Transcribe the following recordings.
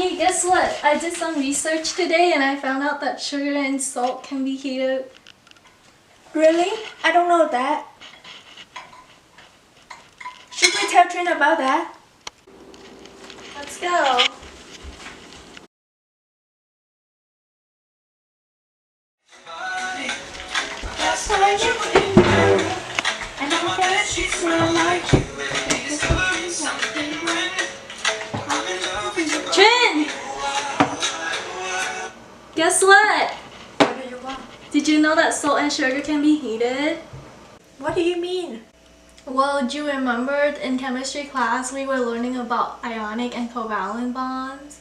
Hey, guess what? I did some research today and I found out that sugar and salt can be heated. Really? I don't know that. Should we tell Trin about that? Let's go. Trin! Guess what? What do you want? Did you know that salt and sugar can be heated? What do you mean? Well, do you remember in chemistry class we were learning about ionic and covalent bonds?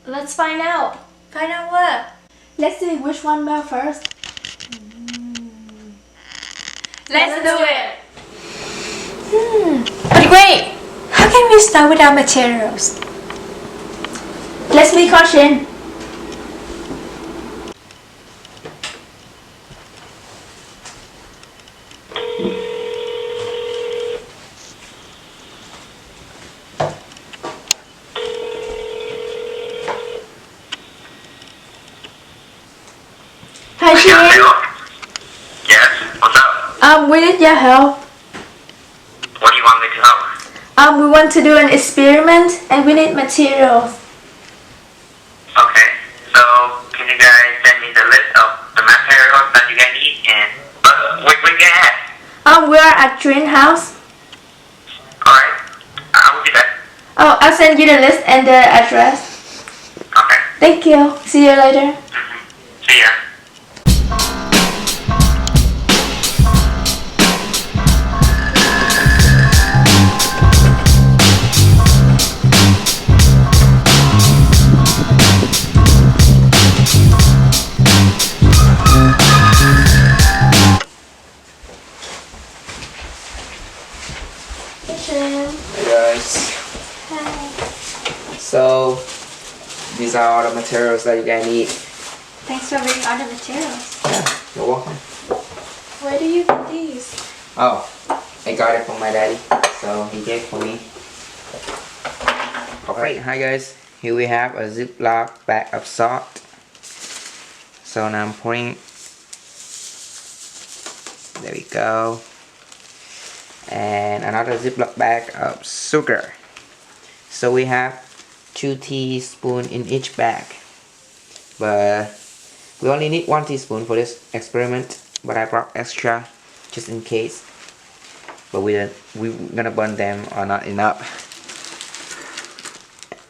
Let's find out. Find out what? Let's see which one melt first. Let's do it. But wait! How can we start with our materials? Let's be caution. Hi, Shin. Yes, what's up? We need your help. What do you want me to help? We want to do an experiment and we need materials. Okay, so can you guys send me the list of the materials that you guys need and where you at? We are at Trin house. Alright, I will do that. Oh, I'll send you the list and the address. Okay. Thank you. See you later. See ya. Hey guys. Hi. So these are all the materials that you guys need. Thanks for bringing all the materials. Yeah, you're welcome. Where do you get these? Oh, I got it from my daddy, so he gave it for me. Alright, hi guys. Here we have a Ziploc bag of salt. So now I'm pouring. There we go. And another Ziploc bag of sugar. So we have 2 teaspoons in each bag, but we only need 1 teaspoon for this experiment, but I brought extra just in case, but we're gonna burn them or not enough.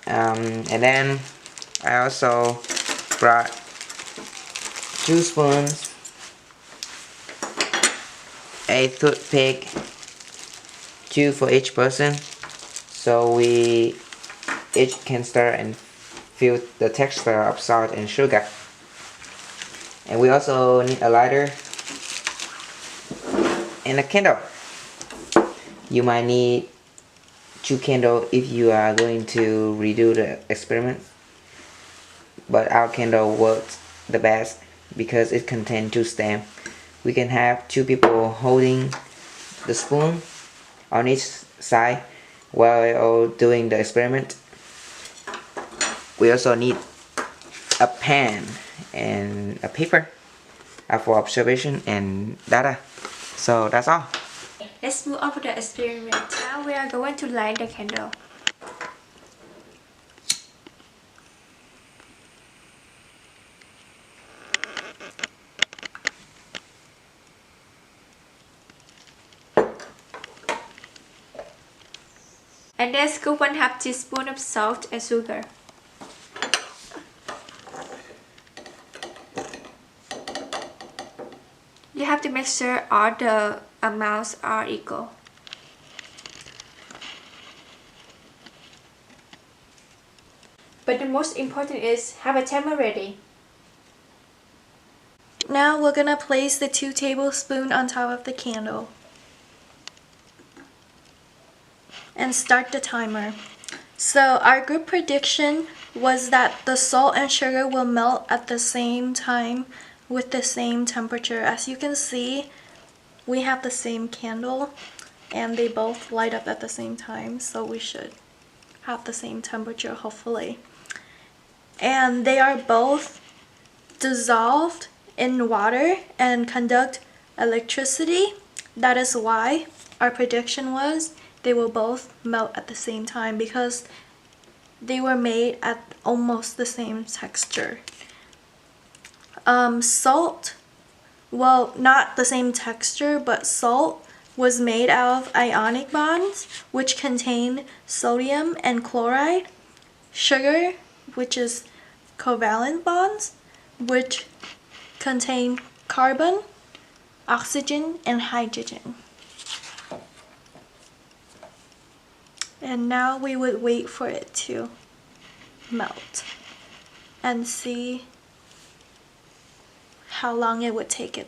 And then I also brought 2 spoons, a toothpick, 2 for each person, so we each can stir and feel the texture of salt and sugar. And we also need a lighter and a candle. You might need 2 candles if you are going to redo the experiment, but our candle works the best because it contains 2 stems. We can have 2 people holding the spoon on each side while doing the experiment. We also need a pen and a paper for observation and data. So that's all. Let's move on to the experiment. Now we are going to light the candle. And then scoop 1/2 teaspoon of salt and sugar. You have to make sure all the amounts are equal. But the most important is have a timer ready. Now we're gonna place the 2 tablespoons on top of the candle and start the timer. So our group prediction was that the salt and sugar will melt at the same time with the same temperature. As you can see, we have the same candle and they both light up at the same time, so we should have the same temperature hopefully. and they are both dissolved in water and conduct electricity. That is why our prediction was they will both melt at the same time, because they were made at almost the same texture. Salt, well, not the same texture, but salt was made out of ionic bonds, which contain sodium and chloride. Sugar, which is covalent bonds, which contain carbon, oxygen, and hydrogen. And now we would wait for it to melt and see how long it would take it.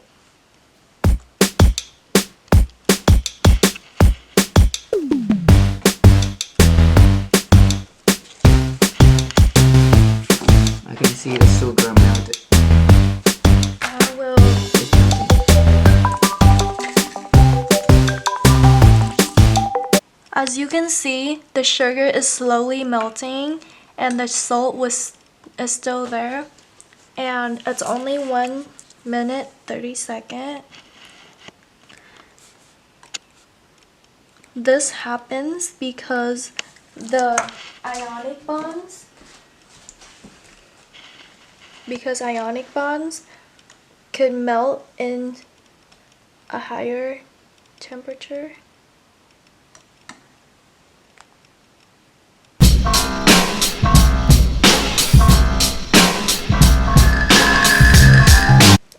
I can see the sugar melted. I will. As you can see, the sugar is slowly melting and the salt is still there. And it's only 1 minute 30 seconds. This happens because the ionic bonds could melt in a higher temperature.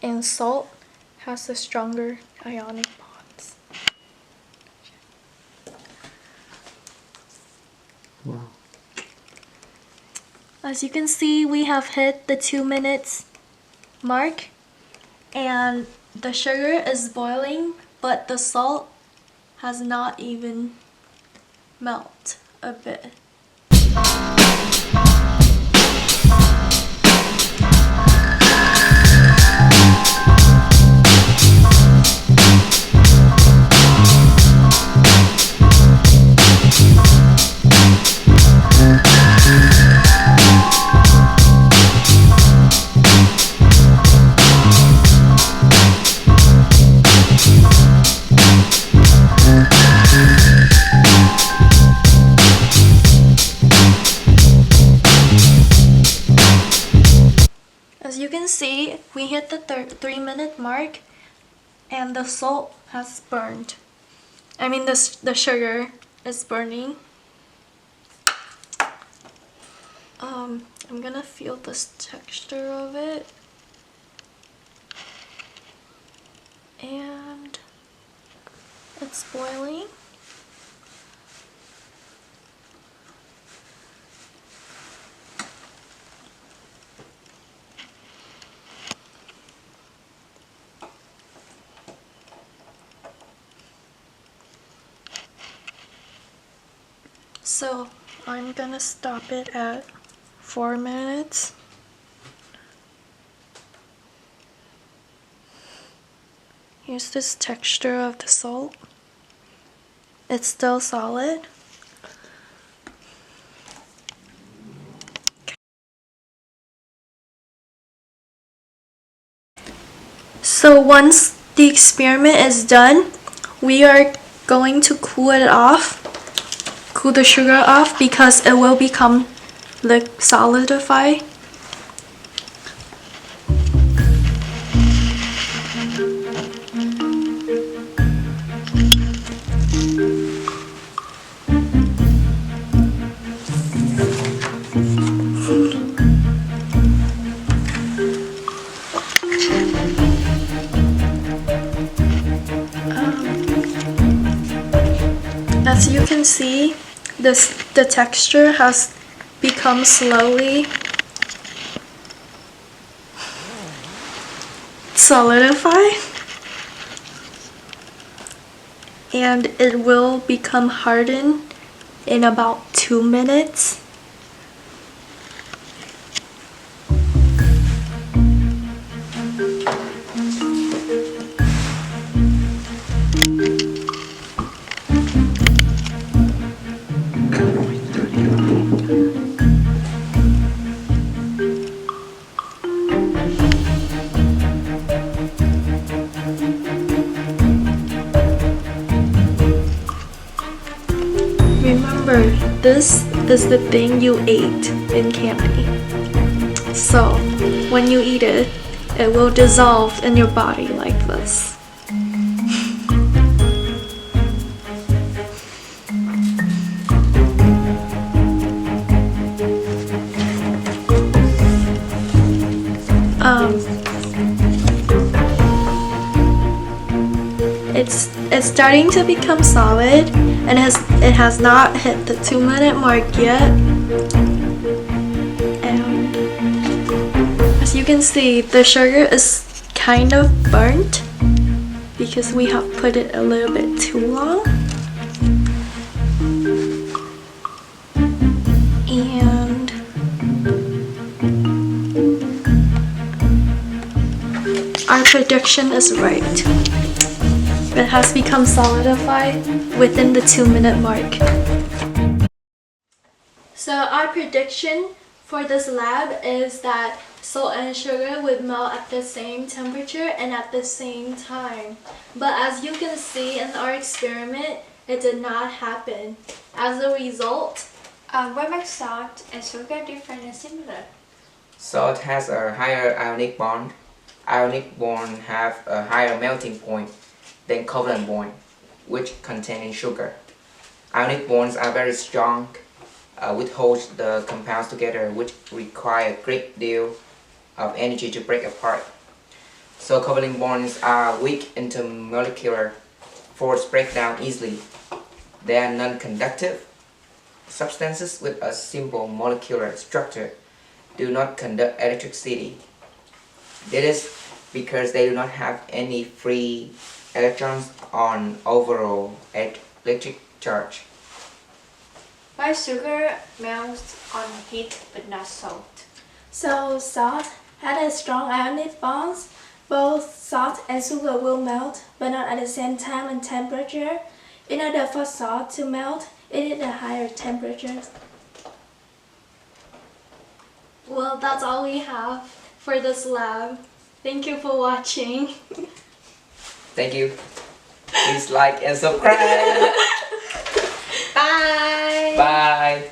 And salt has the stronger ionic bonds. Wow. As you can see, we have hit the 2 minutes mark, and the sugar is boiling, but the salt has not even melted a bit. As you can see, we hit the 3 minute mark and the salt has burned. I mean the sugar is burning. I'm gonna feel this texture of it. And it's boiling. So I'm gonna stop it at 4 minutes. Here's this texture of the salt. It's still solid. So once the experiment is done, we are going to cool the sugar off, because it will become like solidify. As you can see, the texture has become slowly solidify, and it will become hardened in about 2 minutes. this is the thing you ate in candy. So when you eat it, it will dissolve in your body like this. It's starting to become solid, and it has not hit the 2-minute mark yet. And as you can see, the sugar is kind of burnt because we have put it a little bit too long. And our prediction is right. It has become solidified within the 2-minute mark. So our prediction for this lab is that salt and sugar would melt at the same temperature and at the same time. But as you can see in our experiment, it did not happen. As a result, What makes salt and sugar different and similar? Salt has a higher ionic bond. Ionic bonds have a higher melting point than covalent bond, which contain sugar. Ionic bonds are very strong, which holds the compounds together, which require a great deal of energy to break apart. So covalent bonds are weak intermolecular force break down easily. They are non-conductive. Substances with a simple molecular structure do not conduct electricity. This is because they do not have any free electrons on overall electric charge. Why sugar melts on heat but not salt? So salt had a strong ionic bonds. Both salt and sugar will melt, but not at the same time and temperature. In order for salt to melt, it needs a higher temperature. well, that's all we have for this lab. Thank you for watching. Thank you. Please like and subscribe. Bye! Bye.